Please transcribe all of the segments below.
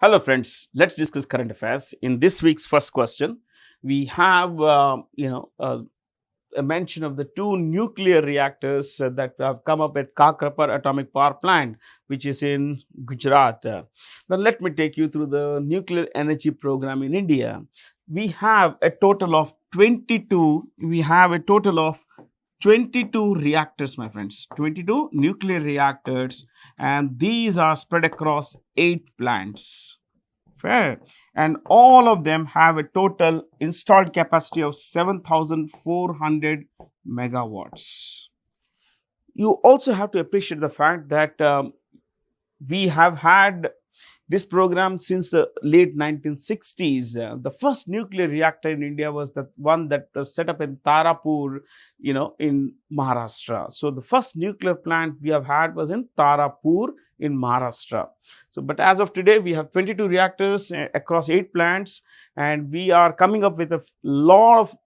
Hello friends, let's discuss current affairs. In this week's first question, we have a mention of the two nuclear reactors that have come up at Kakrapar Atomic Power Plant, which is in Gujarat. Now let me take you through the nuclear energy program in India. We have a total of 22 reactors, my friends, 22 nuclear reactors, and these are spread across 8 plants. Fair. And all of them have a total installed capacity of 7,400 megawatts. You also have to appreciate the fact that we have had this program since the late 1960s. The first nuclear reactor in India was the one that was set up in Tarapur, in Maharashtra. So the first nuclear plant we have had was in Tarapur in Maharashtra. So, but as of today, we have 22 reactors across 8 plants, and we are coming up with a lot of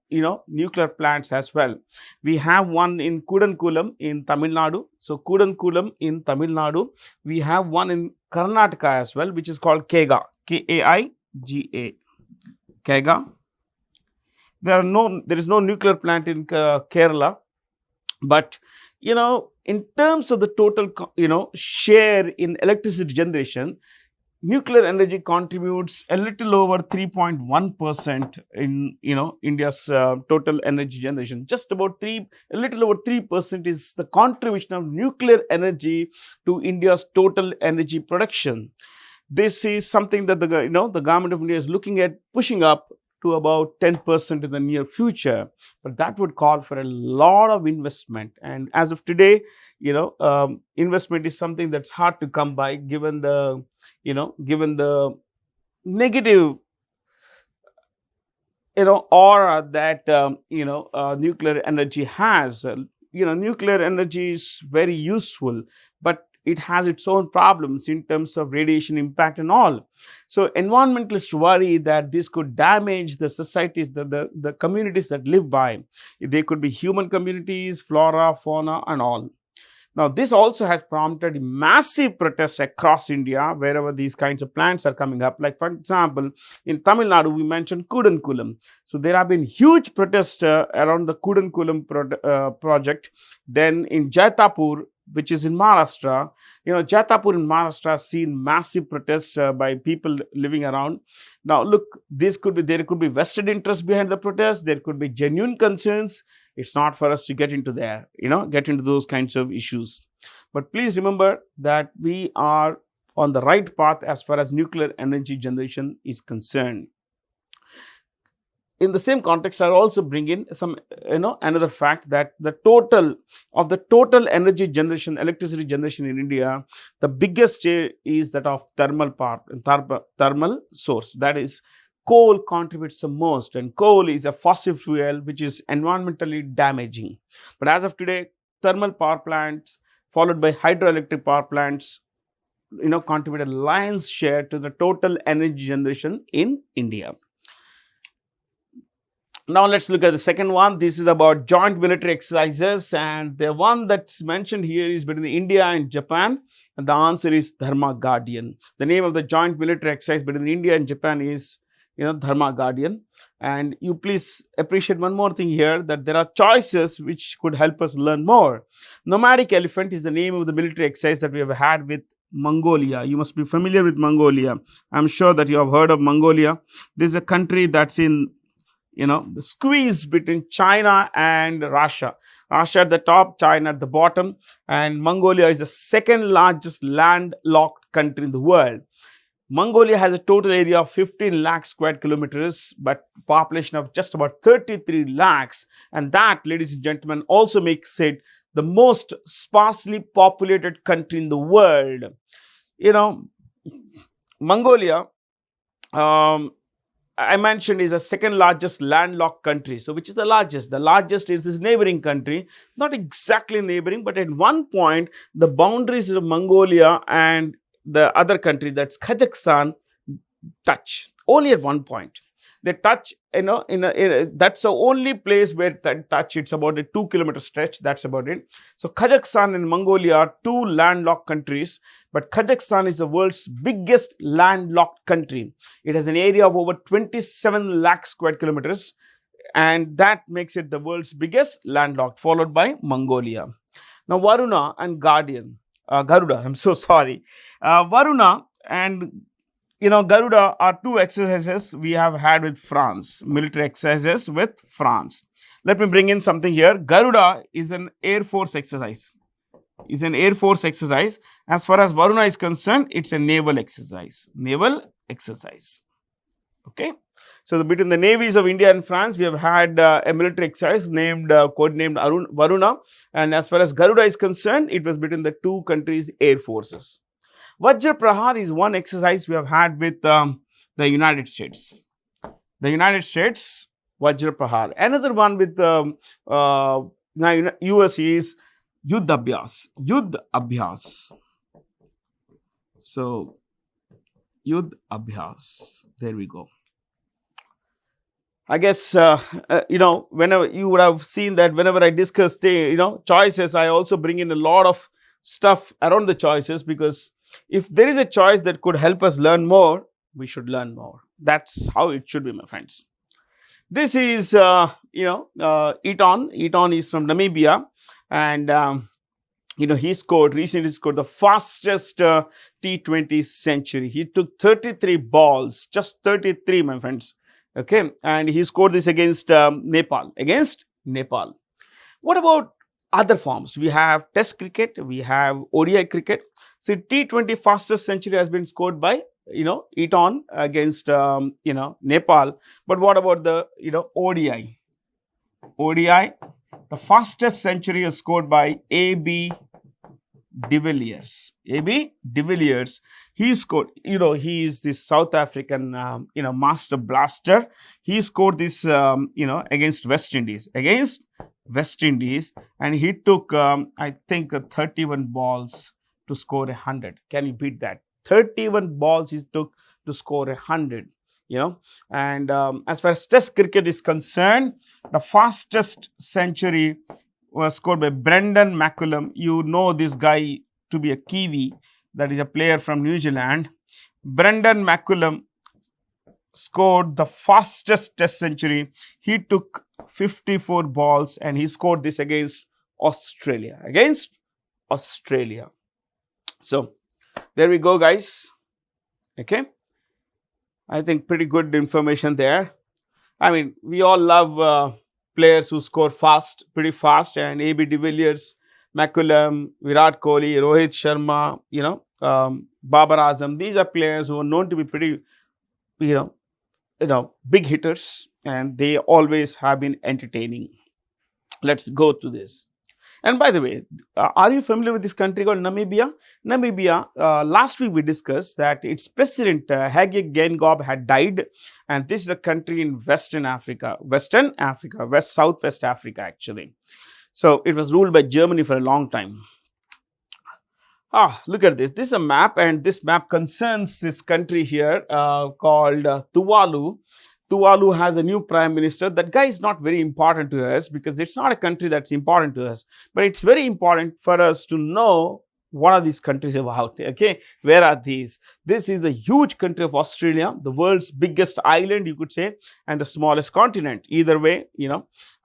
nuclear plants as well. We have one in Kudankulam in Tamil Nadu. So Kudankulam in Tamil Nadu. We have one in Karnataka as well, which is called Kaiga, K-A-I-G-A, Kaiga. There is no nuclear plant in Kerala, but in terms of the total share in electricity generation, nuclear energy contributes a little over 3.1% in India's total energy generation. Just about a little over 3% is the contribution of nuclear energy to India's total energy production. This is something that the government of India is looking at pushing up to about 10% in the near future, but that would call for a lot of investment. And as of today, investment is something that's hard to come by, given the negative aura that nuclear energy has. Nuclear energy is very useful, but it has its own problems in terms of radiation impact and all. So environmentalists worry that this could damage the societies, the communities that live by. They could be human communities, flora, fauna and all. Now, this also has prompted massive protests across India wherever these kinds of plants are coming up. Like, for example, in Tamil Nadu, we mentioned Kudankulam. So, there have been huge protests around the Kudankulam project. Then in Jaitapur, which is in Maharashtra, Jaitapur in Maharashtra has seen massive protests by people living around. Now, look, there could be vested interest behind the protest. There could be genuine concerns. It's not for us to get into those kinds of issues. But please remember that we are on the right path as far as nuclear energy generation is concerned. In the same context, I'll also bring in some, another fact that the total energy generation, electricity generation in India, the biggest share is that of thermal source. That is, coal contributes the most, and coal is a fossil fuel which is environmentally damaging. But as of today, thermal power plants followed by hydroelectric power plants, contribute a lion's share to the total energy generation in India. Now, let's look at the second one. This is about joint military exercises, and the one that's mentioned here is between India and Japan, and the answer is Dharma Guardian. The name of the joint military exercise between India and Japan is Dharma Guardian. And you please appreciate one more thing here, that there are choices which could help us learn more. Nomadic Elephant is the name of the military exercise that we have had with Mongolia. You must be familiar with Mongolia. I'm sure that you have heard of Mongolia. This is a country that's in the squeeze between China and Russia. Russia at the top, China at the bottom, and Mongolia is the second largest landlocked country in the world. Mongolia has a total area of 15 lakh square kilometers, but population of just about 33 lakhs. And that, ladies and gentlemen, also makes it the most sparsely populated country in the world. Mongolia, I mentioned, is the second largest landlocked country. So, which is the largest? The largest is this neighboring country, not exactly neighboring, but at one point, the boundaries of Mongolia and the other country, that's Kazakhstan, touch only at one point. They touch, that's the only place where that touch. It's about a 2-kilometer stretch. That's about it. So Kazakhstan and Mongolia are two landlocked countries, but Kazakhstan is the world's biggest landlocked country. It has an area of over 27 lakh square kilometers, and that makes it the world's biggest landlocked, followed by Mongolia. Now Varuna and Garuda, I'm so sorry. Varuna and Garuda are two exercises we have had with France, military exercises with France. Let me bring in something here. Garuda is an Air Force exercise. As far as Varuna is concerned, it's a naval exercise. Okay. So between the navies of India and France, we have had a military exercise codenamed Varuna. And as far as Garuda is concerned, it was between the two countries' air forces. Vajra Prahar is one exercise we have had with the United States. Vajra Prahar. Another one with US is Yuddh Abhyas. So, Yuddh Abhyas. There we go. I guess, whenever you would have seen that whenever I discuss the, choices, I also bring in a lot of stuff around the choices, because if there is a choice that could help us learn more, we should learn more. That's how it should be, my friends. This is, Eton. Eton is from Namibia, and, he recently scored the fastest T20 century. He took 33 balls, just 33, my friends. Okay, and he scored this against Nepal. What about other forms? We have Test cricket, we have ODI cricket. So T20 fastest century has been scored by Eton against Nepal. But what about the ODI? The fastest century is scored by A.B. de Villiers. He scored, he is this South African, master blaster. He scored this, against West Indies. And he took, I think, 31 balls to score 100. Can you beat that? 31 balls he took to score 100. And as far as Test cricket is concerned, the fastest century was scored by Brendan McCullum. You know this guy to be a Kiwi, that is a player from New Zealand. Brendan McCullum scored the fastest Test century. He took 54 balls and he scored this against Australia. So, there we go, guys. Okay. I think pretty good information there. I mean, we all love players who score pretty fast, and A.B. de Villiers, McCullum, Virat Kohli, Rohit Sharma, Babar Azam. These are players who are known to be pretty, big hitters, and they always have been entertaining. Let's go to this. And by the way, are you familiar with this country called Namibia? Last week we discussed that its president, Hage Geingob, had died. And this is a country in Southwest Africa actually. So it was ruled by Germany for a long time. Look at this. This is a map, and this map concerns this country here called Tuvalu. Tuvalu has a new prime minister. That guy is not very important to us because it's not a country that's important to us. But it's very important for us to know what are these countries about, okay? Where are these? This is a huge country of Australia, the world's biggest island, you could say, and the smallest continent. Either way,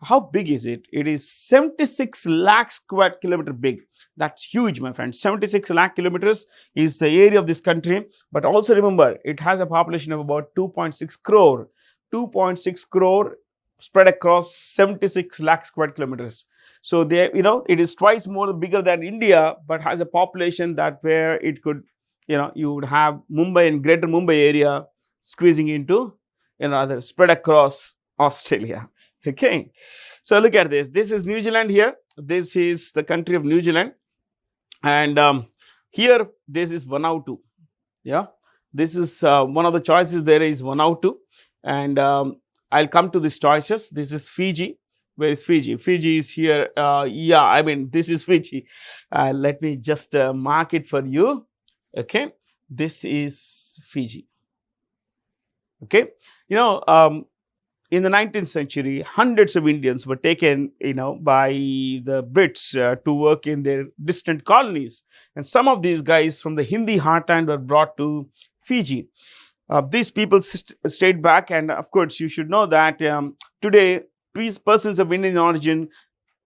how big is it? It is 76 lakh square kilometer big. That's huge, my friends. 76 lakh kilometers is the area of this country. But also remember, it has a population of about 2.6 crore. 2.6 crore spread across 76 lakh square kilometers. So it is twice more bigger than India, but has a population that where it could, you would have Mumbai and greater Mumbai area squeezing into, spread across Australia. Okay. So look at this. This is New Zealand here. This is the country of New Zealand. And here, this is Vanuatu. Yeah. This is one of the choices there is Vanuatu. And I'll come to these choices. This is Fiji. Where is Fiji? Fiji is here. This is Fiji. Let me just mark it for you. Okay. This is Fiji. Okay, in the 19th century, hundreds of Indians were taken, by the Brits to work in their distant colonies. And some of these guys from the Hindi heartland were brought to Fiji. These people stayed back, and of course, you should know that today, persons of Indian origin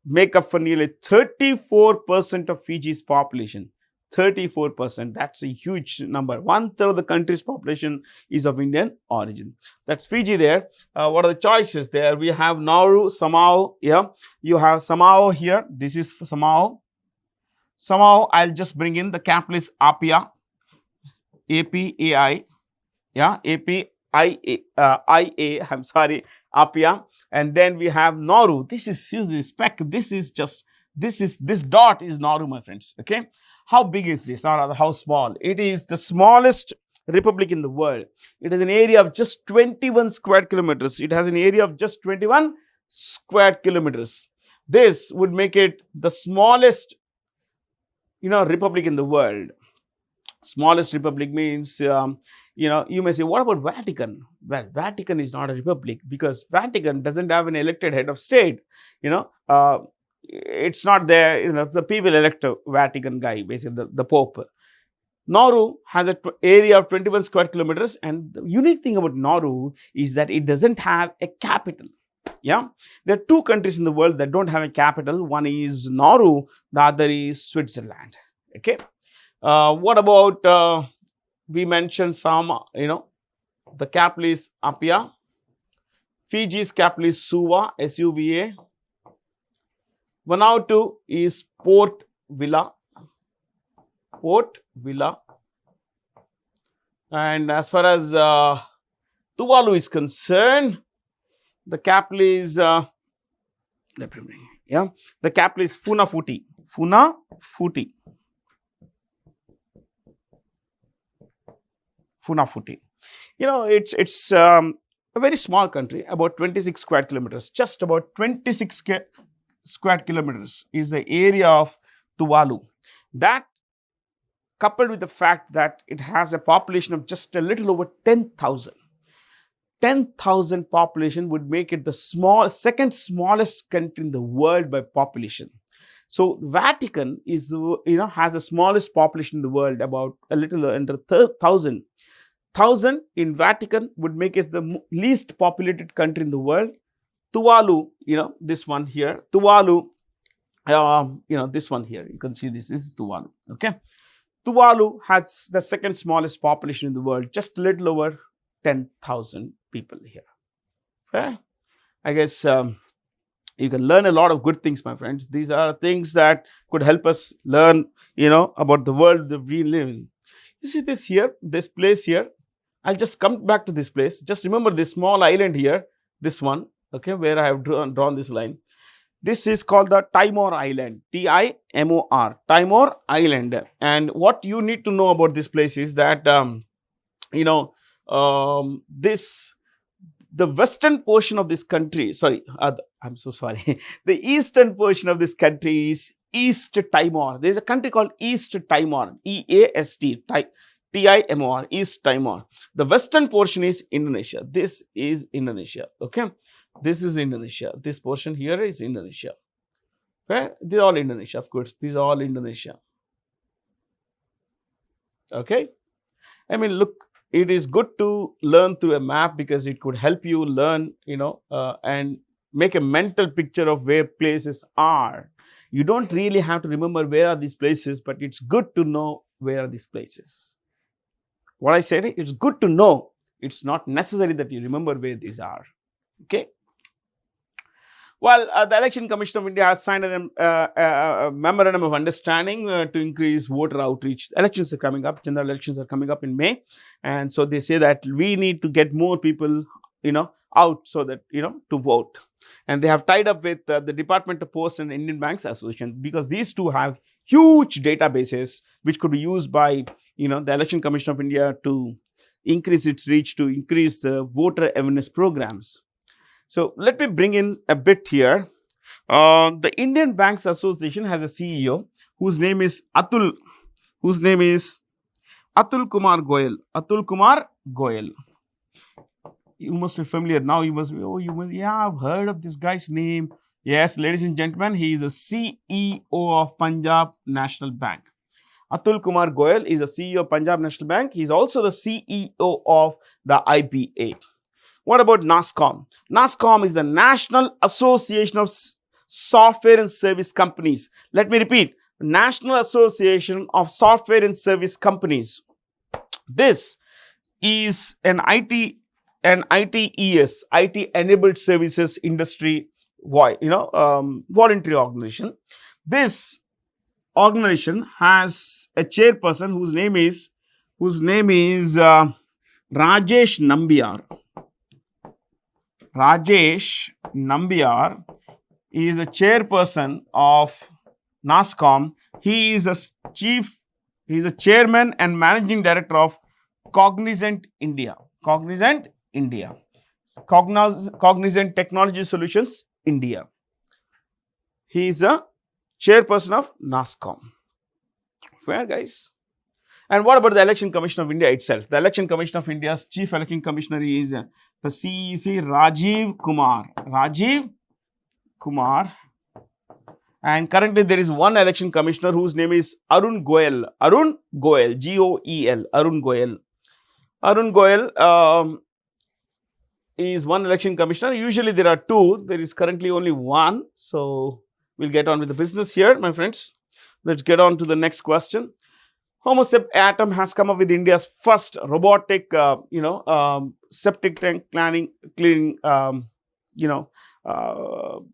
make up for nearly 34% of Fiji's population. 34%. That's a huge number. 1/3 of the country's population is of Indian origin. That's Fiji there. What are the choices there? We have Nauru, Samoa. Yeah, you have Samoa here. This is Samoa. Samoa, I'll just bring in the capital is Apia. APAI. Yeah, APIA. I'm sorry, Apia. And then we have Nauru. This is the speck. This dot is Nauru, my friends. Okay. How big is this, or rather how small? It is the smallest republic in the world. It has an area of just 21 square kilometers. It has an area of just 21 square kilometers. This would make it the smallest, republic in the world. Smallest republic means, you may say, what about Vatican? Well, Vatican is not a republic because Vatican doesn't have an elected head of state. It's not there, the people elect a Vatican guy, basically the Pope. Nauru has an area of 21 square kilometers, and the unique thing about Nauru is that it doesn't have a capital. Yeah, there are two countries in the world that don't have a capital. One is Nauru, the other is Switzerland. Okay, what about we mentioned some, the capital is Apia. Fiji's capital is Suva, SUVA. Vanuatu is Port Vila. And as far as Tuvalu is concerned, the capital is the capital is Funafuti. It's a very small country, about 26 square kilometers. Just about 26 square kilometers is the area of Tuvalu. That, coupled with the fact that it has a population of just a little over 10,000. 10,000 population would make it the second smallest country in the world by population. So Vatican is, has the smallest population in the world, about a little under 1,000. 1,000 in Vatican would make it the least populated country in the world. Tuvalu, this one here. Tuvalu, this one here. You can see this. This is Tuvalu. Okay. Tuvalu has the second smallest population in the world, just a little over 10,000 people here. Okay. I guess you can learn a lot of good things, my friends. These are things that could help us learn, about the world that we live in. You see this here, this place here. I'll just come back to this place. Just remember this small island here, this one. Okay, where I have drawn this line. This is called the Timor Island, Timor, Timor Island. And what you need to know about this place is that, the western portion of this country, I'm so sorry. The eastern portion of this country is East Timor. There is a country called East Timor, EAST, TIMOR, East Timor. The western portion is Indonesia. This is Indonesia. Okay. This is Indonesia. This portion here is Indonesia. Okay? These are all Indonesia, of course. These are all Indonesia. Okay? I mean, look, it is good to learn through a map because it could help you learn, and make a mental picture of where places are. You don't really have to remember where are these places, but it's good to know where are these places. What I said, it's good to know. It's not necessary that you remember where these are. Okay? Well, the Election Commission of India has signed a memorandum of understanding to increase voter outreach. Elections are coming up, general elections are coming up in May. And so they say that we need to get more people, out so that, to vote. And they have tied up with the Department of Post and Indian Banks Association because these two have huge databases which could be used by, the Election Commission of India to increase its reach, to increase the voter awareness programs. So let me bring in a bit here. The Indian Banks Association has a CEO whose name is Atul Kumar Goyal. you must be familiar now. You must be, oh, you must, yeah, I've heard of this guy's name. Yes, ladies and gentlemen, he is the CEO of Punjab National Bank. Atul Kumar Goyal is the CEO of Punjab National Bank. He is also the CEO of the IPA. What about NASSCOM? NASSCOM is the National Association of Software and Service Companies. Let me repeat, National Association of Software and Service Companies. This is an ITES, IT enabled services industry, voluntary organization. This organization has a chairperson whose name is Rajesh Nambiar. Rajesh Nambiar is the chairperson of NASSCOM. He is a chairman and managing director of Cognizant India. Cognizant Technology Solutions India. He is a chairperson of NASSCOM. Fair, guys. And what about the Election Commission of India itself? The Election Commission of India's Chief Election Commissioner is the CEC Rajiv Kumar. And currently there is one election commissioner whose name is Arun Goyal. G-O-E-L. Arun Goyal is one election commissioner. Usually there are two. There is currently only one. So we'll get on with the business here, my friends. Let's get on to the next question. Homosep Atom has come up with India's first robotic, septic tank cleaning.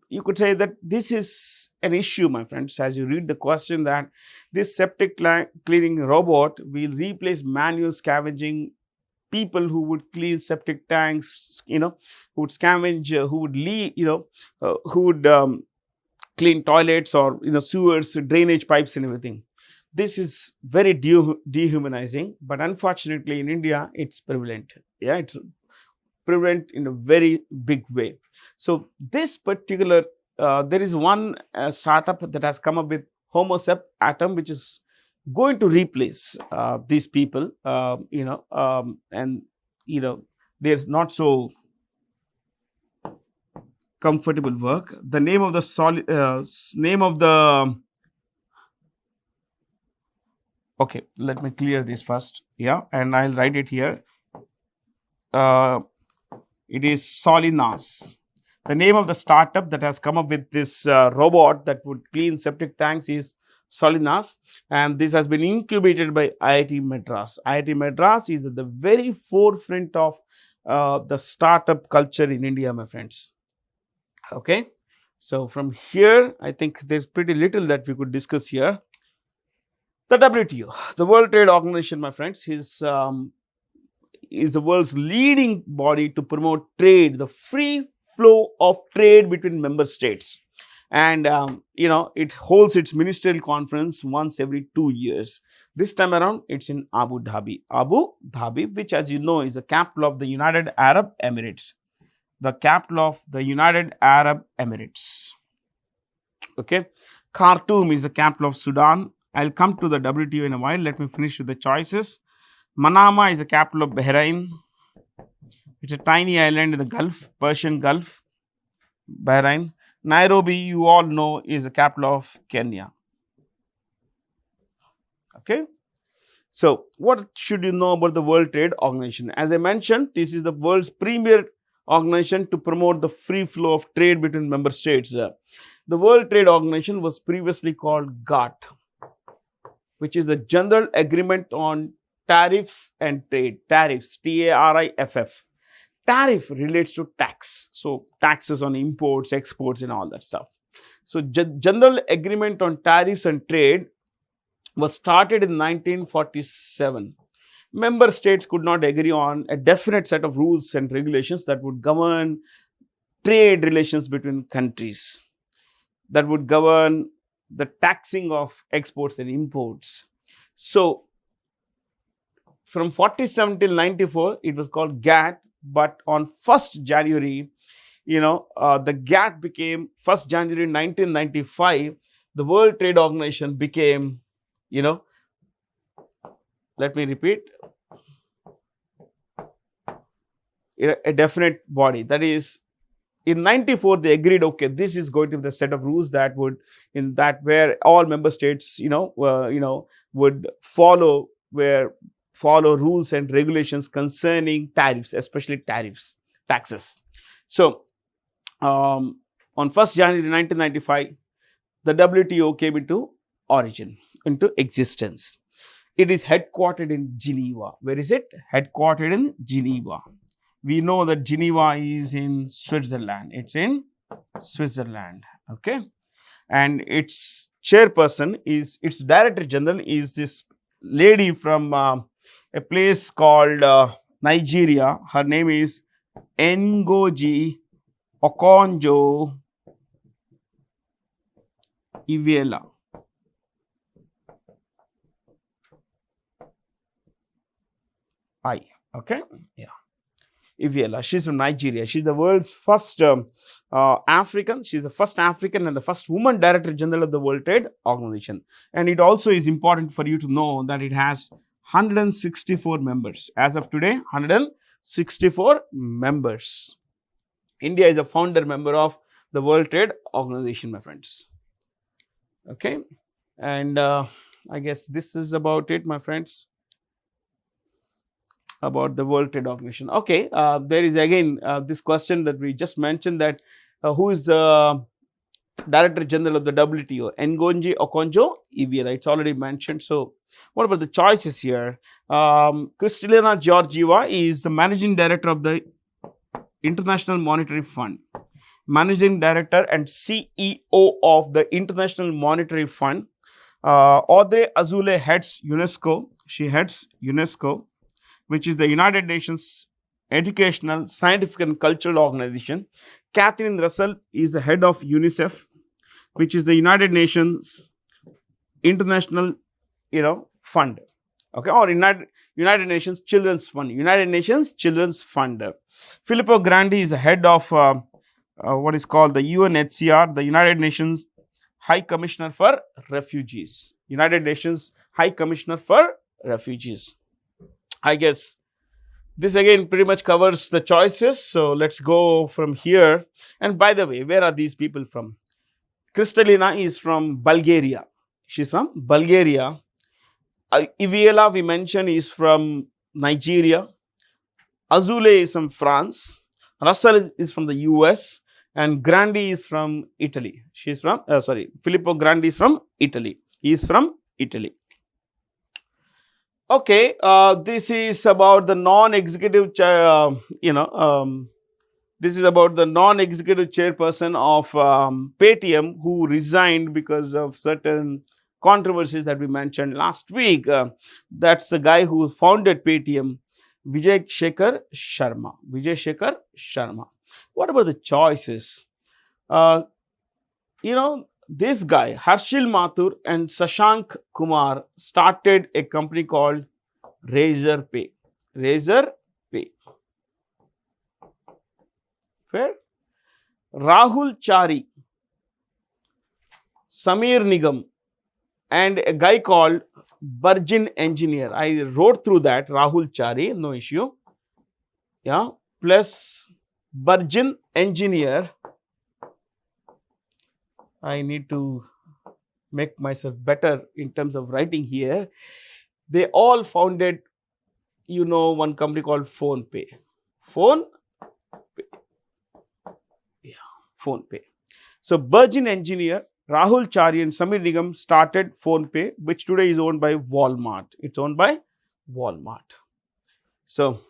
You could say that this is an issue, my friends, as you read the question, that this septic cleaning robot will replace manual scavenging people who would clean septic tanks, who would scavenge, who would clean toilets or sewers, drainage pipes and everything. This is very dehumanizing, but unfortunately in India it's prevalent. Yeah, it's prevalent in a very big way. So this particular, there is one startup that has come up with Homosep Atom, which is going to replace these people, and there's not so comfortable work. The name of the okay, let me clear this first. Yeah, and I'll write it here. It is Solinas. The name of the startup that has come up with this robot that would clean septic tanks is Solinas, and this has been incubated by IIT Madras. IIT Madras is at the very forefront of the startup culture in India, my friends. Okay, so from here, I think there's pretty little that we could discuss here. The WTO, the World Trade Organization, my friends, is the world's leading body to promote trade, the free flow of trade between member states. And, it holds its ministerial conference once every 2 years. This time around, it's in Abu Dhabi. Abu Dhabi, which, as you know, is the capital of the United Arab Emirates. The capital of the United Arab Emirates. Okay. Khartoum is the capital of Sudan. I'll come to the WTO in a while. Let me finish with the choices. Manama is the capital of Bahrain. It's a tiny island in the Gulf, Persian Gulf, Bahrain. Nairobi, you all know, is the capital of Kenya. Okay. So, what should you know about the World Trade Organization? As I mentioned, this is the world's premier organization to promote the free flow of trade between member states. The World Trade Organization was previously called GATT, which is the General Agreement on Tariffs and Trade. Tariffs, T-A-R-I-F-F. Tariff relates to tax. So, taxes on imports, exports and all that stuff. So, General Agreement on Tariffs and Trade was started in 1947. Member states could not agree on a definite set of rules and regulations that would govern trade relations between countries, that would govern the taxing of exports and imports. So, from 47 till 94, it was called GATT, but on 1st January, the GATT became 1st January 1995, the World Trade Organization became, let me repeat, a definite body. That is, in 94 they agreed, okay, this is going to be the set of rules that would, in that where all member states would follow rules and regulations concerning tariffs, especially tariffs, taxes. So on 1st January 1995, the WTO came into existence. It is headquartered in Geneva. Where is it? Headquartered in Geneva. We know that Geneva is in Switzerland. It's in Switzerland. Okay. And its chairperson is, its director general is this lady from a place called Nigeria. Her name is Ngozi Okonjo-Iweala. Okay, yeah, Iweala. She's from Nigeria. She's the world's first African. She's the first African and the first woman Director General of the World Trade Organization. And it also is important for you to know that it has 164 members. As of today, 164 members. India is a founder member of the World Trade Organization, my friends. Okay, and I guess this is about it, my friends, about the World Trade Organization. Okay, there is again this question that we just mentioned, that who is the Director General of the WTO? Ngozi Okonjo-Iweala. It's already mentioned. So, what about the choices here? Kristalina Georgieva is the Managing Director of the International Monetary Fund, Managing Director and CEO of the International Monetary Fund. Audrey Azoulay heads UNESCO. She heads UNESCO, which is the United Nations Educational, Scientific and Cultural Organization. Catherine Russell is the head of UNICEF, which is the United Nations International, Fund, okay, or United Nations Children's Fund. United Nations Children's Fund. Filippo Grandi is the head of what is called the UNHCR, the United Nations High Commissioner for Refugees. United Nations High Commissioner for Refugees. I guess this again pretty much covers the choices. So let's go from here. And by the way, where are these people from? Kristalina is from Bulgaria. She's from Bulgaria. Iweala, we mentioned, is from Nigeria. Azoulay is from France. Russell is from the US. And Grandi is from Italy. She's from, Filippo Grandi is from Italy. He is from Italy. Okay, this is about the non-executive, this is about the non-executive chairperson of Paytm, who resigned because of certain controversies that we mentioned last week. That's the guy who founded Paytm, Vijay Shekhar Sharma. Vijay Shekhar Sharma. What about the choices? This guy, Harshil Mathur and Shashank Kumar, started a company called Razorpay. Razorpay. Fair? Rahul Chari, Samir Nigam, and a guy called Burjin Engineer. I wrote through that. Rahul Chari, no issue. Yeah, plus Burjin Engineer. I need to make myself better in terms of writing here. They all founded, one company called PhonePe. PhonePe. Yeah, PhonePe. So, Burjin Engineer, Rahul Chari and Samir Nigam started PhonePe, which today is owned by Walmart. It's owned by Walmart. So,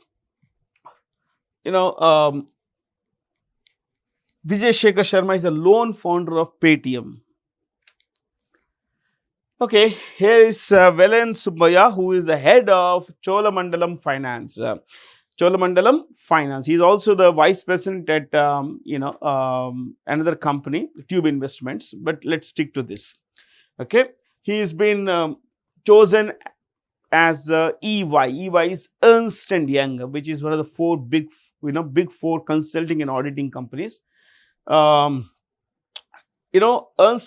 Vijay Shekhar Sharma is the lone founder of Paytm. Okay, here is Velen Subbaya, who is the head of Cholamandalam Finance. Cholamandalam Finance. He is also the vice president at another company, Tube Investments. But let's stick to this. Okay, he has been chosen as EY. EY is Ernst and Young, which is one of the four big four consulting and auditing companies. Ernst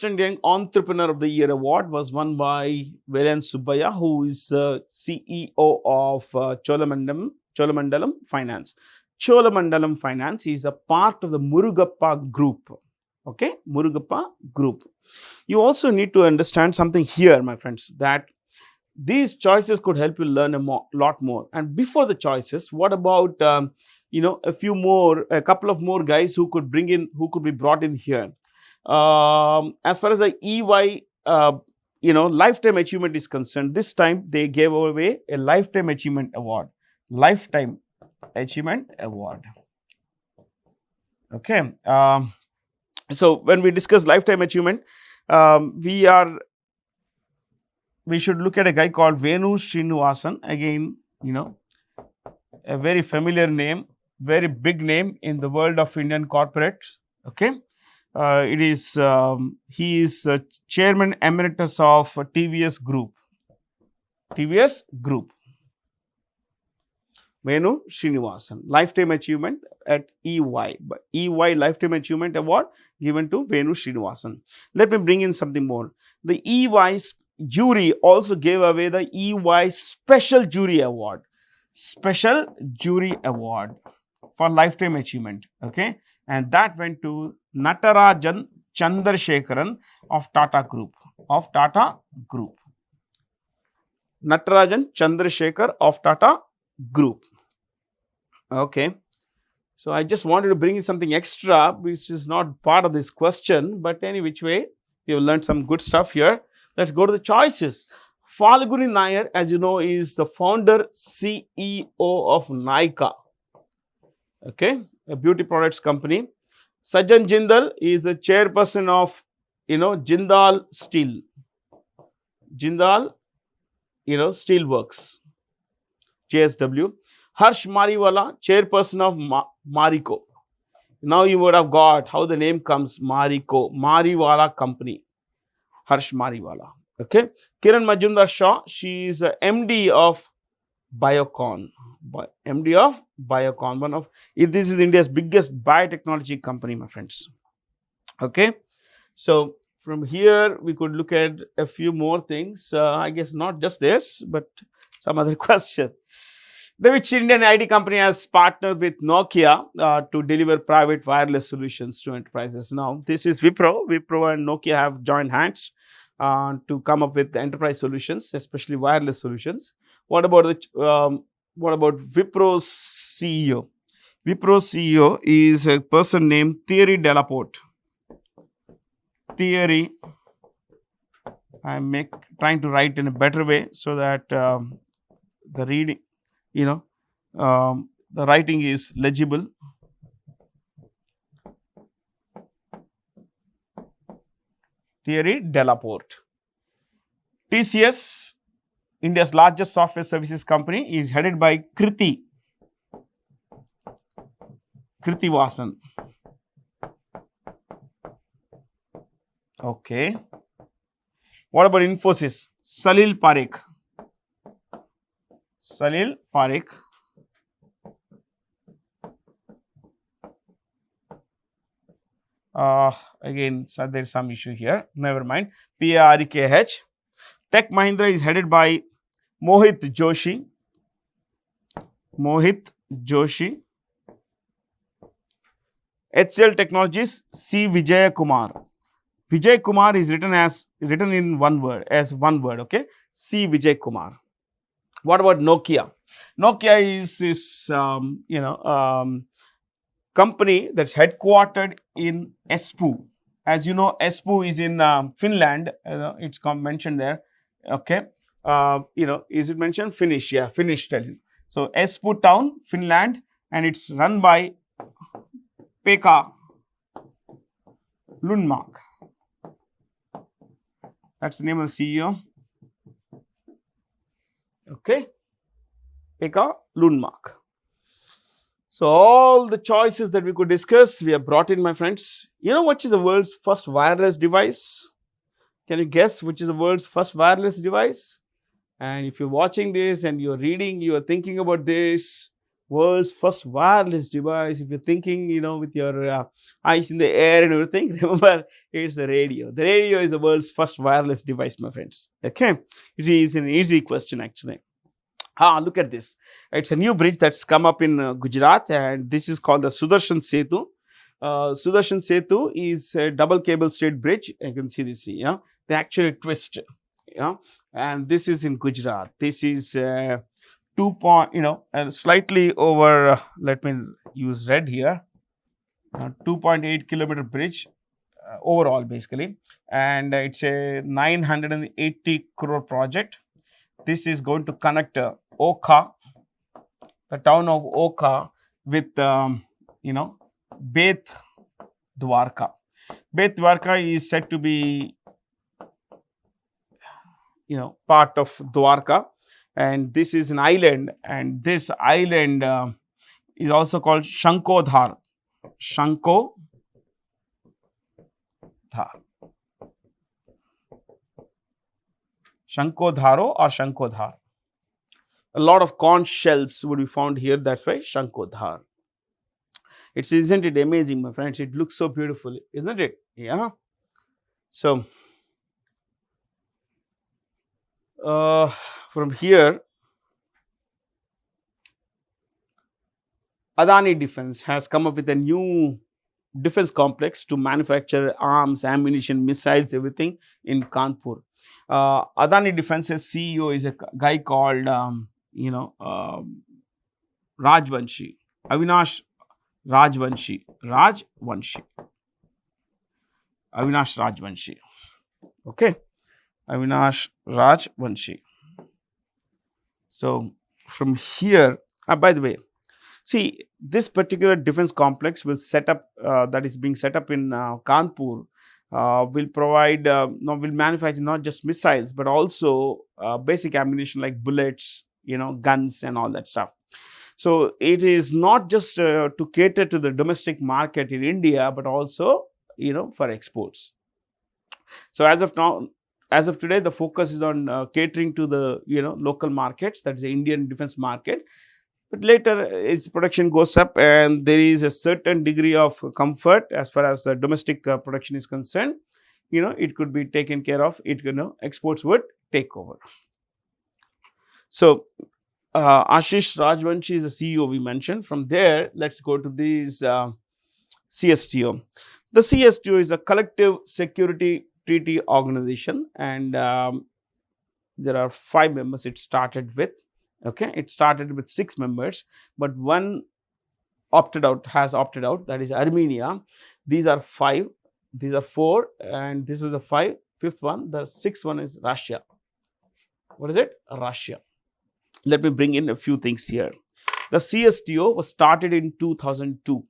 & Young Entrepreneur of the Year Award was won by Velen Subbaya, who is CEO of Cholamandalam Finance. Cholamandalam Finance is a part of the Murugappa group. Okay, Murugappa group. You also need to understand something here, my friends, that these choices could help you learn lot more. And before the choices, what about a couple of more guys who could be brought in here. As far as the EY lifetime achievement is concerned, this time they gave away a lifetime achievement award. Lifetime achievement award. Okay. So when we discuss lifetime achievement, we should look at a guy called Venu Srinivasan. Again, a very familiar name, very big name in the world of Indian corporates. Okay. He is chairman emeritus of TVS Group. TVS Group. Venu Srinivasan, lifetime achievement at EY. EY Lifetime Achievement Award given to Venu Srinivasan. Let me bring in something more. The EY jury also gave away the EY Special Jury Award. Special Jury Award for lifetime achievement. Okay. And that went to Natarajan Chandrasekharan of Tata Group. Natarajan Chandrasekhar of Tata Group. Okay. So I just wanted to bring in something extra which is not part of this question, but any which way, you've learned some good stuff here. Let's go to the choices. Falguni Nair, as you know, is the founder CEO of NICLAO. Okay, a beauty products company. Sajjan Jindal is the chairperson of Jindal Steel. Jindal, Steel Works. JSW. Harsh Mariwala, chairperson of Marico. Now you would have got how the name comes, Marico, Mariwala company. Harsh Mariwala. Okay. Kiran Majumdar Shaw, she is the MD of Biocon. MD of Biocon. This is India's biggest biotechnology company, my friends. Okay. So from here, we could look at a few more things. I guess not just this, but some other question. Which Indian IT company has partnered with Nokia to deliver private wireless solutions to enterprises? Now, this is Wipro. Wipro and Nokia have joined hands to come up with the enterprise solutions, especially wireless solutions. What about Wipro's CEO? Wipro's CEO is a person named Thierry Delaporte. Thierry, I'm trying to write in a better way so that the reading, the writing is legible. Thierry Delaporte. TCS, India's largest software services company, is headed by Kriti Vasan. Okay. What about Infosys? Salil Parekh. Again, so there's some issue here. Never mind. Parekh. Tech Mahindra is headed by Mohit Joshi. HCL Technologies, C. Vijay Kumar. Vijay Kumar is written in one word, okay? C. Vijay Kumar. What about Nokia? Nokia is this, company that's headquartered in Espoo. As you know, Espoo is in Finland. It's mentioned there. Okay. Is it mentioned? Finnish. Yeah, Finnish. So, Espoo town, Finland, and it's run by Pekka Lundmark. That's the name of the CEO. Okay. Pekka Lundmark. So, all the choices that we could discuss, we have brought in, my friends. You know what is the world's first wireless device? Can you guess which is the world's first wireless device? And if you're watching this and you're reading, you are thinking about this world's first wireless device, if you're thinking, with your eyes in the air and everything, remember, it's the radio. The radio is the world's first wireless device, my friends. Okay? It is an easy question, actually. Look at this. It's a new bridge that's come up in Gujarat, and this is called the Sudarshan Setu. Sudarshan Setu is a double cable stayed bridge. You can see this here. They actually twist. And this is in Gujarat. This is 2 slightly over. Let me use red here. 2.8 kilometer bridge overall, basically, and it's a 980 crore project. This is going to connect Oka, the town of Oka, with Bet Dwarka. Bet Dwarka is said to be part of Dwarka, and this is an island, and this island is also called Shankodhar. Shankodhar. Shankodharo or Shankodhar. A lot of conch shells would be found here. That's why Shankodhar. Isn't it amazing, my friends? It looks so beautiful, isn't it? Yeah. So from here, Adani Defense has come up with a new defense complex to manufacture arms, ammunition, missiles, everything in Kanpur. Adani Defense's CEO is a guy called Rajvanshi, Avinash Rajvanshi, Avinash Rajvanshi. Okay, Avinash Rajvanshi. So from here, by the way, see, this particular defense complex will set up, that is being set up in Kanpur, will provide, will manufacture not just missiles, but also basic ammunition like bullets, guns and all that stuff. So it is not just to cater to the domestic market in India, but also, for exports. So as of today, the focus is on catering to the, local markets, that is the Indian defense market. But later, as production goes up and there is a certain degree of comfort as far as the domestic production is concerned, it could be taken care of. Exports would take over. So, Ashish Rajvanshi is the CEO we mentioned. From there, let's go to this CSTO. The CSTO is a collective security treaty organization, and there are 5 members it started with. Okay, it started with 6 members, but one has opted out, that is Armenia. These are 5, these are 4, and this was the 5th one. The 6th one is Russia. What is it? Russia. Let me bring in a few things here. The CSTO was started in 2002.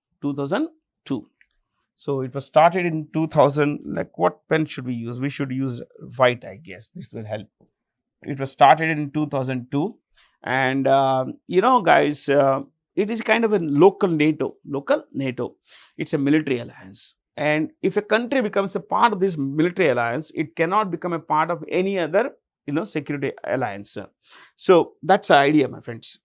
So it was started in 2000. Like, what pen should we use? We should use white, I guess. This will help. It was started in 2002. And, guys, it is kind of a local NATO. It's a military alliance. And if a country becomes a part of this military alliance, it cannot become a part of any other, security alliance. So that's the idea, my friends.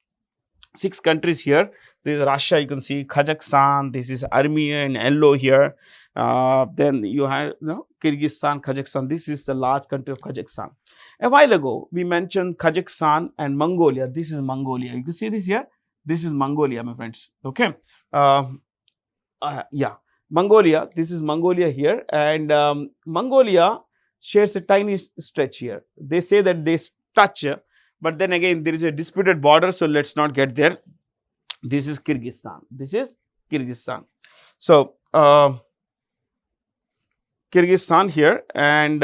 6 countries here. This is Russia, you can see Kazakhstan. This is Armenia in yellow here. Then you have Kyrgyzstan, Kazakhstan. This is the large country of Kazakhstan. A while ago, we mentioned Kazakhstan and Mongolia. This is Mongolia. You can see this here. This is Mongolia, my friends. Okay. Mongolia. This is Mongolia here. And Mongolia shares a tiny stretch here. They say that they touch, but then again, there is a disputed border. So let's not get there. This is Kyrgyzstan. So, Kyrgyzstan here, and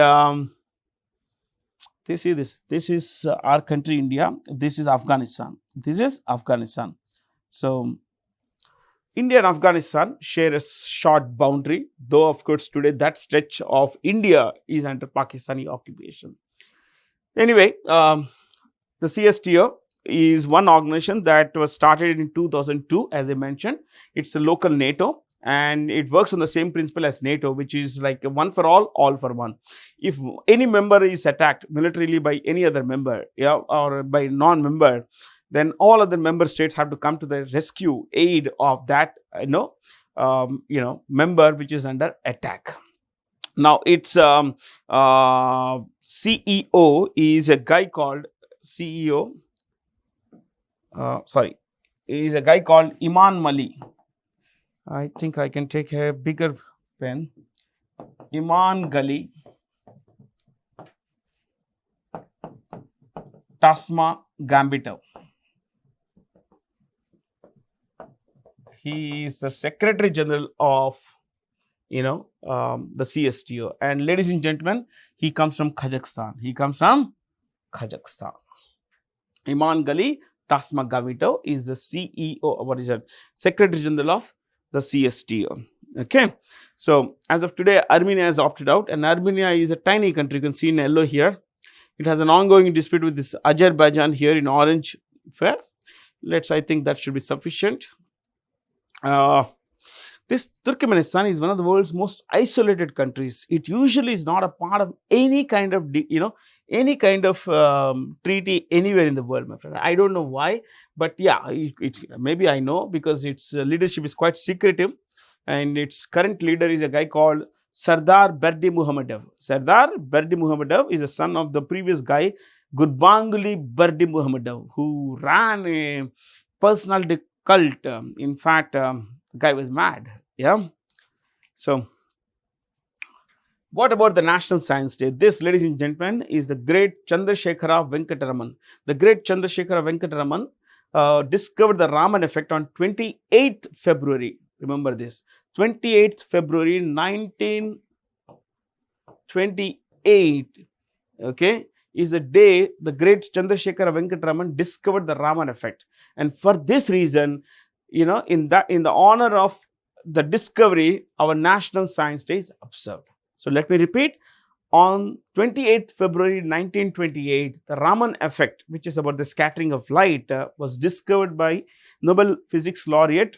you see this. This is our country, India. This is Afghanistan. So, India and Afghanistan share a short boundary, though of course today that stretch of India is under Pakistani occupation. Anyway, the CSTO is one organization that was started in 2002, as I mentioned. It's a local NATO, and it works on the same principle as NATO, which is like one for all for one. If any member is attacked militarily by any other member, or by non-member, then all other member states have to come to the rescue aid of that member which is under attack. Now its CEO is a guy called CEO sorry, is a guy called Iman Mali. I think I can take a bigger pen. Iman Gali Tasma Gambito. He is the Secretary General of, the CSTO. And ladies and gentlemen, he comes from Kazakhstan. Iman Gali Tasma Gambito is the CEO, what is that? Secretary General of the CSTO. Okay. So, as of today, Armenia has opted out, and Armenia is a tiny country. You can see in yellow here. It has an ongoing dispute with this Azerbaijan here in orange. Fair. I think that should be sufficient. This Turkmenistan is one of the world's most isolated countries. It usually is not a part of any kind of, treaty anywhere in the world, my friend. I don't know why, but yeah, maybe I know, because its leadership is quite secretive, and its current leader is a guy called Sardar Berdi Muhammadov. Sardar Berdi Muhammadov is a son of the previous guy, Gurbanguly Berdi Muhammadov, who ran a personality cult. In fact, the guy was mad. Yeah. So, what about the National Science Day? This, ladies and gentlemen, is the great Chandrasekhara Venkataraman. The great Chandrasekhara Venkataraman discovered the Raman effect on 28th February. Remember this, 28th February 1928, okay, is the day the great Chandrasekhara Venkataraman discovered the Raman effect. And for this reason, in the honor of the discovery, our National Science Day is observed. So, let me repeat, on 28th February 1928, the Raman effect, which is about the scattering of light, was discovered by Nobel Physics laureate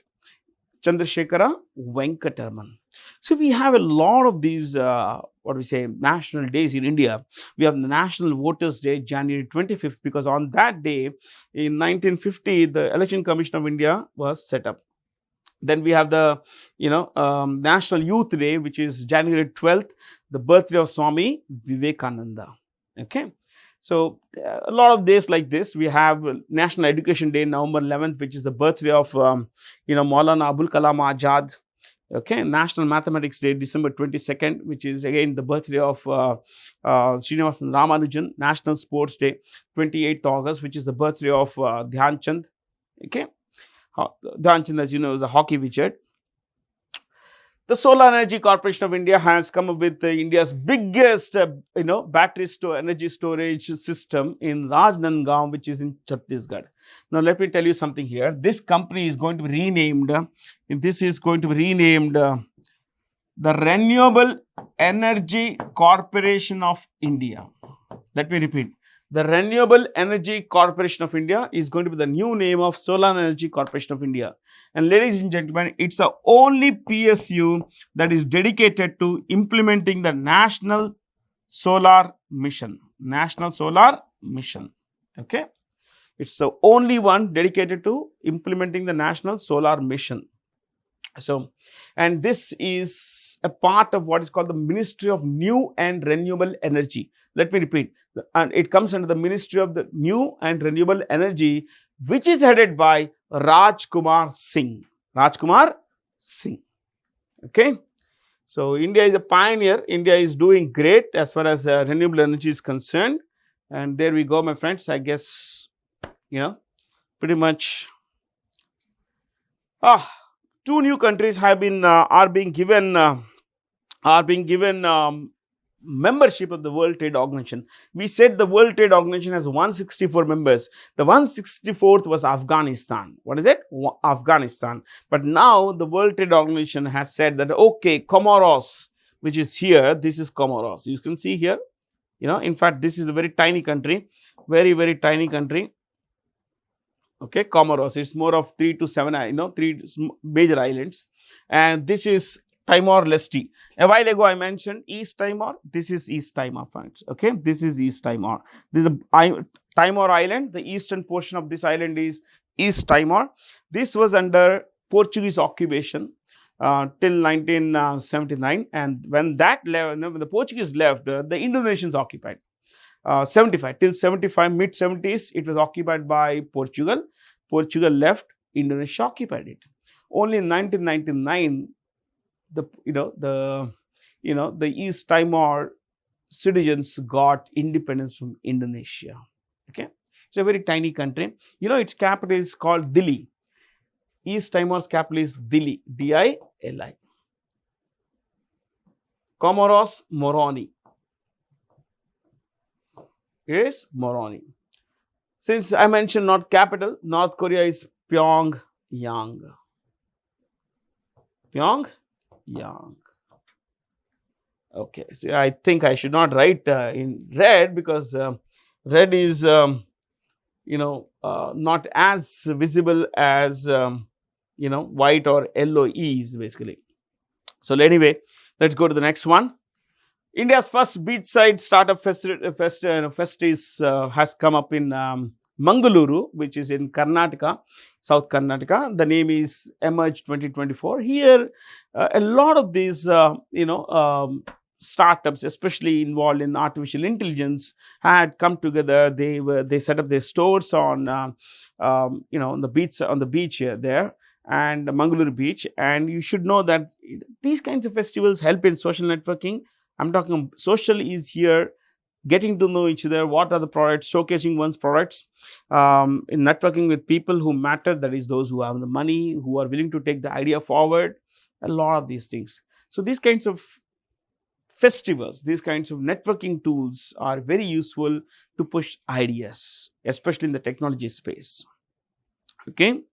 Chandrasekhara Venkataraman. So, we have a lot of these, national days in India. We have the National Voters Day, January 25th, because on that day, in 1950, the Election Commission of India was set up. Then we have the, National Youth Day, which is January 12th, the birthday of Swami Vivekananda. Okay. So, a lot of days like this. We have National Education Day, November 11th, which is the birthday of, Maulana Abul Kalam Azad. Okay. National Mathematics Day, December 22nd, which is again the birthday of Srinivasan Ramanujan. National Sports Day, 28th August, which is the birthday of Dhyan Chand. Okay. Dhyan Chand, as you know, is a hockey wizard. The Solar Energy Corporation of India has come up with India's biggest, battery energy storage system in Rajnandgaon, which is in Chhattisgarh. Now, let me tell you something here. This company is going to be renamed. The Renewable Energy Corporation of India. Let me repeat. The Renewable Energy Corporation of India is going to be the new name of Solar Energy Corporation of India. And ladies and gentlemen, it's the only PSU that is dedicated to implementing the National Solar Mission. National Solar Mission. Okay. It's the only one dedicated to implementing the National Solar Mission. So, and this is a part of what is called the Ministry of New and Renewable Energy. Let me repeat, and it comes under the Ministry of the New and Renewable Energy, which is headed by Rajkumar Singh. Rajkumar Singh. Okay. So, India is a pioneer. India is doing great as far as renewable energy is concerned. And there we go, my friends. I guess, pretty much. Two new countries have been are being given membership of the World Trade Organization. We said the World Trade Organization has 164 members. The 164th was Afghanistan. What is it? Afghanistan. But now the World Trade Organization has said that, okay, Comoros, which is here, this is Comoros. You can see here, in fact, this is a very tiny country, very, very tiny country. Okay, Comoros, it's more of 3 to 7, 3 major islands. And this is Timor-Leste. A while ago, I mentioned East Timor. This is East Timor, friends. Okay, this is East Timor. This is a Timor Island. The eastern portion of this island is East Timor. This was under Portuguese occupation till 1979. And when the Portuguese left, the Indonesians occupied. 75 till 75, mid 70s, it was occupied by Portugal. Portugal left, Indonesia occupied it. Only in 1999, the East Timor citizens got independence from Indonesia. Okay, it's a very tiny country. Its capital is called Dili. East Timor's capital is Dili, D-I-L-I. Comoros, Moroni. Here is Moroni. Since I mentioned North capital, North Korea is Pyongyang. Pyongyang. Okay, so I think I should not write in red because red is not as visible as white or yellow is basically. So anyway, let's go to the next one. India's first beachside startup fest has come up in Mangaluru, which is in Karnataka, South Karnataka. The name is Emerge 2024. Here, a lot of these, startups, especially involved in artificial intelligence, had come together. They set up their stores on, on the beach here there, and Mangaluru beach. And you should know that these kinds of festivals help in social networking. I'm talking social is here, getting to know each other, what are the products, showcasing one's products, in networking with people who matter, that is those who have the money, who are willing to take the idea forward, a lot of these things. So these kinds of festivals, these kinds of networking tools are very useful to push ideas, especially in the technology space. Okay.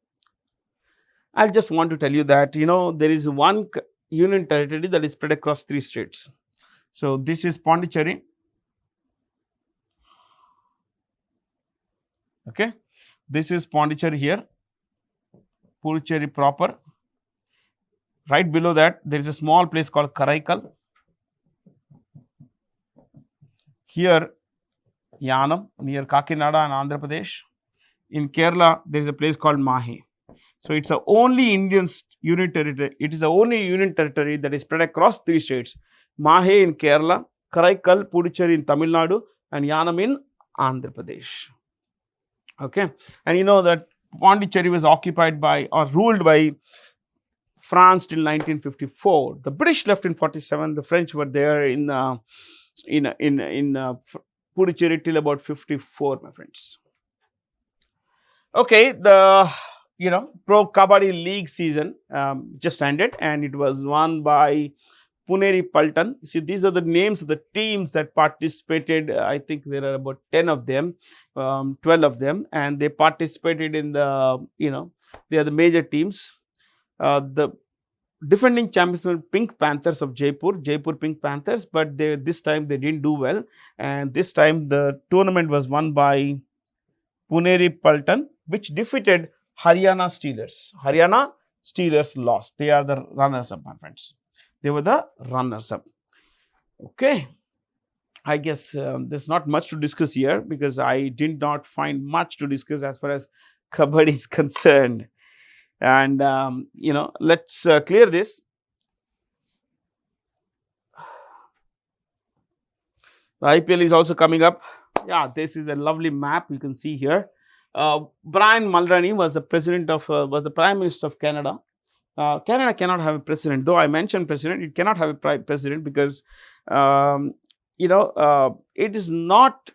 I just want to tell you that, there is one union territory that is spread across 3 states. So this is Pondicherry. Okay, this is Pondicherry here, Puducherry proper. Right below that, there is a small place called Karaikal. Here, Yanam near Kakinada and Andhra Pradesh. In Kerala, there is a place called Mahe. So it's the only Indian union territory. It is the only union territory that is spread across 3 states. Mahe in Kerala, Karaikal, Puducherry in Tamil Nadu, and Yanam in Andhra Pradesh. Okay, and you know that Pondicherry was occupied by or ruled by France till 1954. The British left in 47. The French were there in Puducherry till about 54, my friends. Okay, the Pro Kabaddi League season just ended, and it was won by Puneri Paltan. See, these are the names of the teams that participated. I think there are about 10 of them, 12 of them, and they participated in the, they are the major teams. The defending champions were Pink Panthers of Jaipur Pink Panthers, but this time they didn't do well. And this time the tournament was won by Puneri Paltan, which defeated Haryana Steelers. Haryana Steelers lost. They are the runners-up, my friends. They were the runners-up. Okay. I guess there's not much to discuss here because I did not find much to discuss as far as Kabaddi is concerned. And, let's clear this. The IPL is also coming up. Yeah, this is a lovely map you can see here. Brian Mulroney was the Prime Minister of Canada. Canada cannot have a president, though I mentioned president. It cannot have a president because, it is not.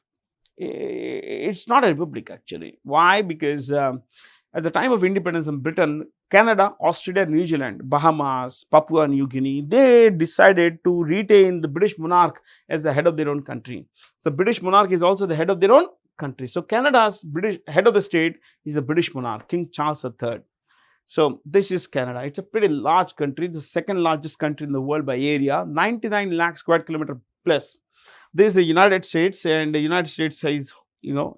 It's not a republic actually. Why? Because at the time of independence in Britain, Canada, Australia, New Zealand, Bahamas, Papua New Guinea, they decided to retain the British monarch as the head of their own country. The British monarch is also the head of their own country. So Canada's British head of the state is the British monarch, King Charles III. So this is Canada. It's a pretty large country, the second largest country in the world by area, 99 lakh square kilometer plus. This is the United States, and the United States is,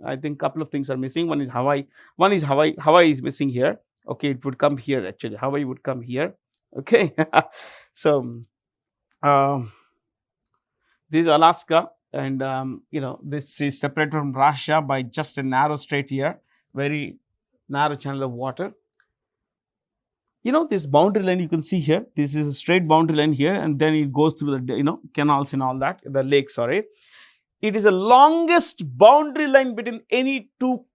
I think a couple of things are missing. One is Hawaii. Hawaii is missing here. Okay, it would come here actually. Hawaii would come here. Okay. So this is Alaska, and this is separated from Russia by just a narrow strait here, very narrow channel of water. This boundary line you can see here, this is a straight boundary line here, and then it goes through the, canals and all that, the lake, sorry. It is the longest boundary line between any two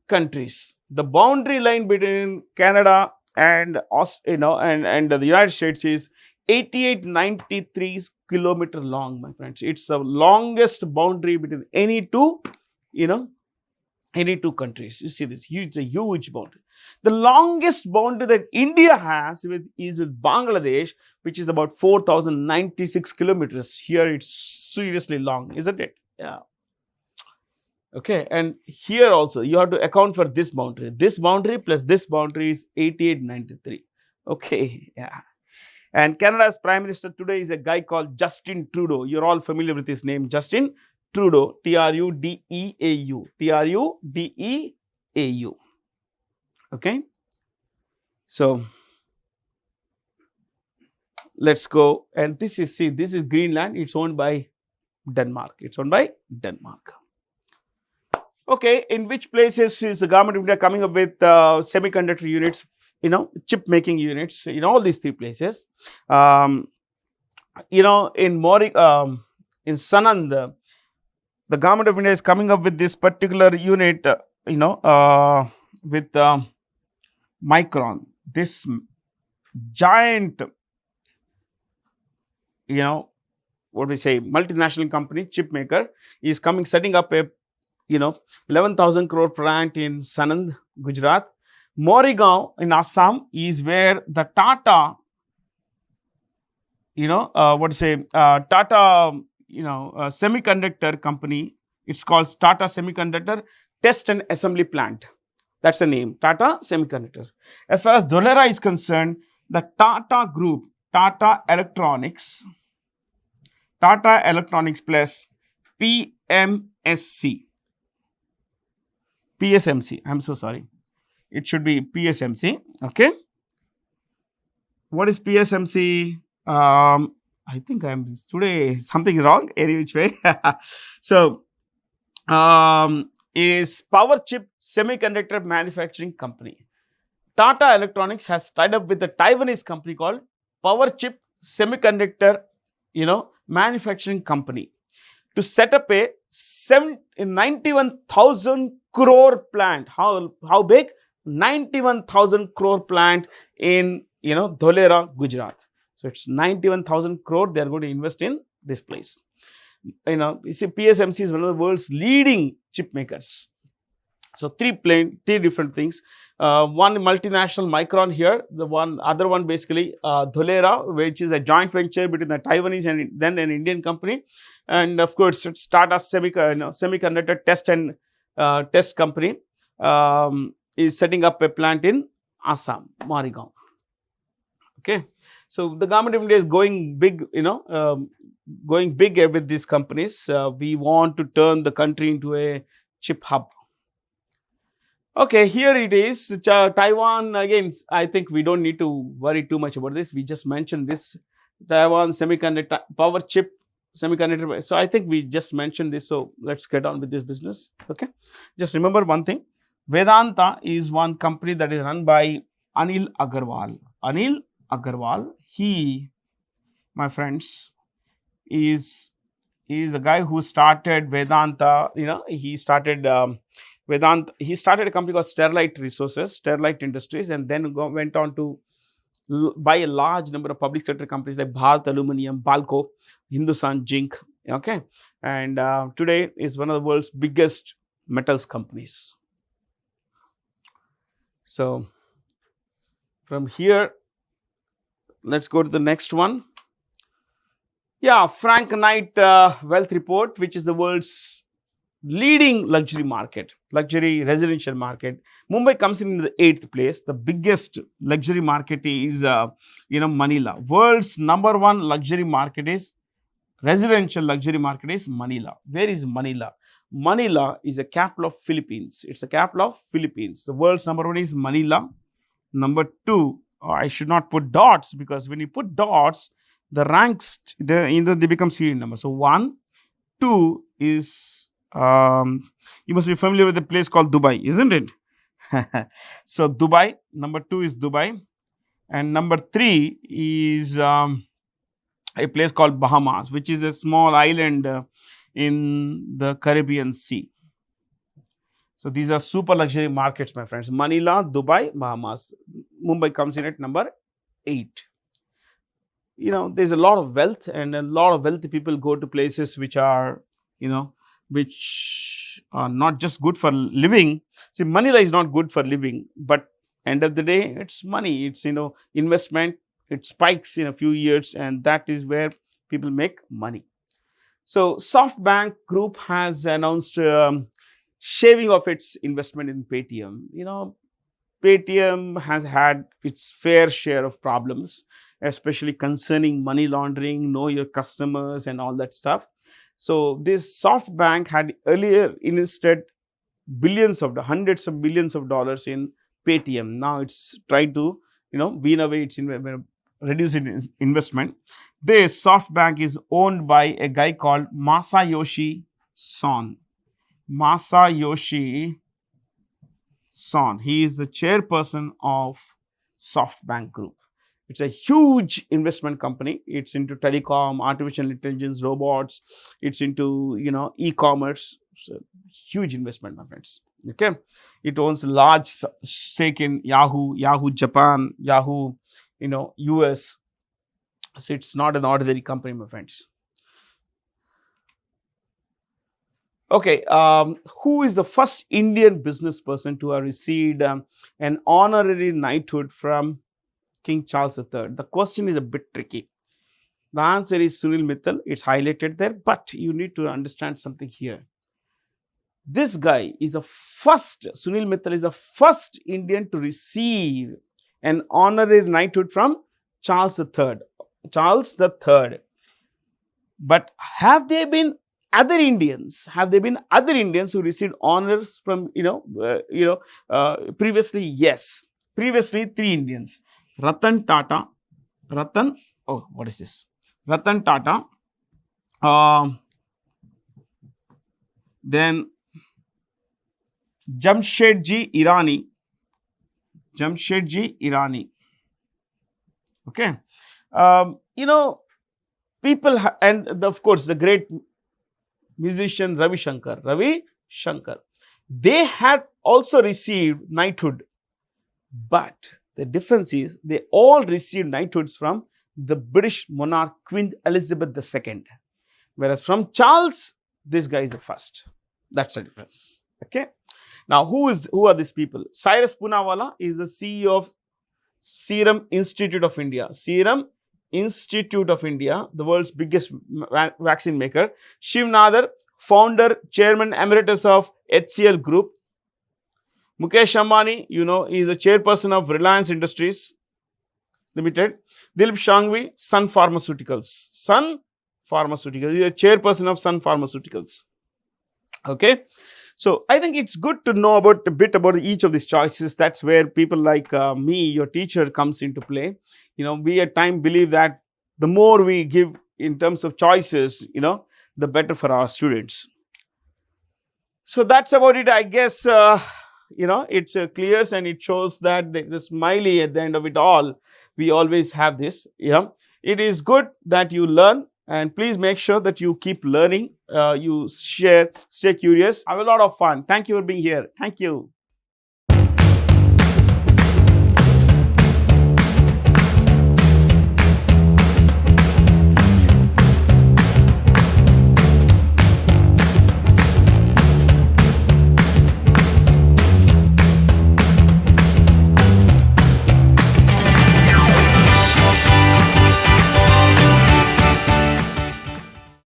countries. The boundary line between Canada and and the United States is 8893 kilometer long, my friends. It's the longest boundary between any two, any two countries. You see this huge, a huge boundary. The longest boundary that India has is with Bangladesh, which is about 4096 kilometers. Here it's seriously long, isn't it? Yeah. Okay, and here also you have to account for this boundary. This boundary plus this boundary is 8893. Okay, yeah. And Canada's Prime Minister today is a guy called Justin Trudeau. You're all familiar with his name, Justin Trudeau, Trudeau, Trudeau. Okay, so let's go. And this is Greenland. It's owned by Denmark. Okay, in which places is the government of India coming up with semiconductor units, chip making units, all these three places. In Sanand, the government of India is coming up with this particular unit, with Micron, this giant, multinational company, chip maker, is setting up a 11,000 crore plant in Sanand, Gujarat. Morigaon in Assam is where the Tata, Tata, semiconductor company, it's called Tata Semiconductor Test and Assembly Plant. That's the name, Tata Semiconductors. As far as Dholera is concerned, the Tata Group, Tata Electronics plus PSMC, I'm so sorry. It should be PSMC, okay. What is PSMC? I think today something is wrong, any which way. So, is Power Chip Semiconductor Manufacturing Company. Tata Electronics has tied up with a Taiwanese company called Power Chip Semiconductor, Manufacturing Company to set up a 91,000 crore plant. How big? 91,000 crore plant in, Dholera, Gujarat. So, it's 91,000 crore they are going to invest in this place. You see, PSMC is one of the world's leading chip makers. So, three different things. One multinational Micron here, other one basically Dholera, which is a joint venture between the Taiwanese and then an Indian company. And of course, it's Tata Semiconductor Test and Test Company is setting up a plant in Assam, Morigaon. Okay. So, the government of India is going big, going big with these companies. We want to turn the country into a chip hub. Okay, here it is. Taiwan, again, I think we don't need to worry too much about this. We just mentioned this. Taiwan semiconductor, power chip semiconductor. So, I think we just mentioned this. So, let's get on with this business. Okay. Just remember one thing. Vedanta is one company that is run by Anil Agarwal. Anil Agarwal, he, my friends, is a guy who started Vedanta. He started Vedanta. He started a company called Sterlite Industries, and then went on to buy a large number of public sector companies like Bharat Aluminium, Balco, Hindustan Zinc. Okay, and today is one of the world's biggest metals companies. So, from here, let's go to the next one. Yeah, Frank Knight Wealth Report, which is the world's leading luxury residential market. Mumbai comes in the 8th place. The biggest luxury market is, Manila. World's number one residential luxury market is Manila. Where is Manila? Manila is a capital of Philippines. It's a capital of Philippines. The world's number one is Manila. Number two, I should not put dots, because when you put dots, the ranks, they become serial numbers. So, 1, 2 is, you must be familiar with a place called Dubai, isn't it? So, Dubai, number 2 is Dubai. And number 3 is a place called Bahamas, which is a small island in the Caribbean Sea. So these are super luxury markets, my friends. Manila, Dubai, Bahamas. Mumbai comes in at number 8. You know, there's a lot of wealth, and a lot of wealthy people go to places which are, you know, which are not just good for living. See, Manila is not good for living, but end of the day, it's money. It's, you know, investment. It spikes in a few years, and that is where people make money. So SoftBank Group has announced shaving of its investment in Paytm. You know, Paytm has had its fair share of problems, especially concerning money laundering, know your customers and all that stuff. So this SoftBank had earlier invested hundreds of billions of dollars in Paytm. Now it's trying to, you know, wean away its reduce its investment. This SoftBank is owned by a guy called Masayoshi Son. Masayoshi Son. He is the chairperson of SoftBank Group. It's a huge investment company. It's into telecom, artificial intelligence, robots. It's into, you know, e-commerce. So huge investment, my friends. Okay. It owns a large stake in Yahoo, Yahoo Japan, Yahoo, you know, US. So it's not an ordinary company, my friends. Okay, who is the first Indian business person to have received an honorary knighthood from King Charles III? The question is a bit tricky. The answer is Sunil Mittal. It's highlighted there, but you need to understand something here. This guy is the first, Sunil Mittal is the first Indian to receive an honorary knighthood from Charles III. Charles III. But have there been other Indians? Have there been other Indians who received honors from, previously? Yes. Previously, 3 Indians. Ratan Tata. Ratan Tata. Then Jamshedji Irani. Okay. People, and of course, the great musician Ravi Shankar. They had also received knighthood, but the difference is they all received knighthoods from the British monarch Queen Elizabeth II, whereas from Charles, this guy is the first. That's the difference. Okay. Now, who are these people? Cyrus Poonawalla is the CEO of Serum Institute of India. Serum Institute of India, the world's biggest vaccine maker. Shiv Nadar, founder, chairman emeritus of HCL Group. Mukesh Ambani, is the chairperson of Reliance Industries Limited. Dilip Shanghvi, Sun Pharmaceuticals. Sun Pharmaceuticals. He is the chairperson of Sun Pharmaceuticals. Okay. So, I think it's good to know a bit about each of these choices. That's where people like me, your teacher, comes into play. We at times believe that the more we give in terms of choices, the better for our students. So, that's about it. I guess, it clears and it shows that the smiley at the end of it all, we always have this. It is good that you learn. And please make sure that you keep learning, you share, stay curious, have a lot of fun. Thank you for being here. Thank you.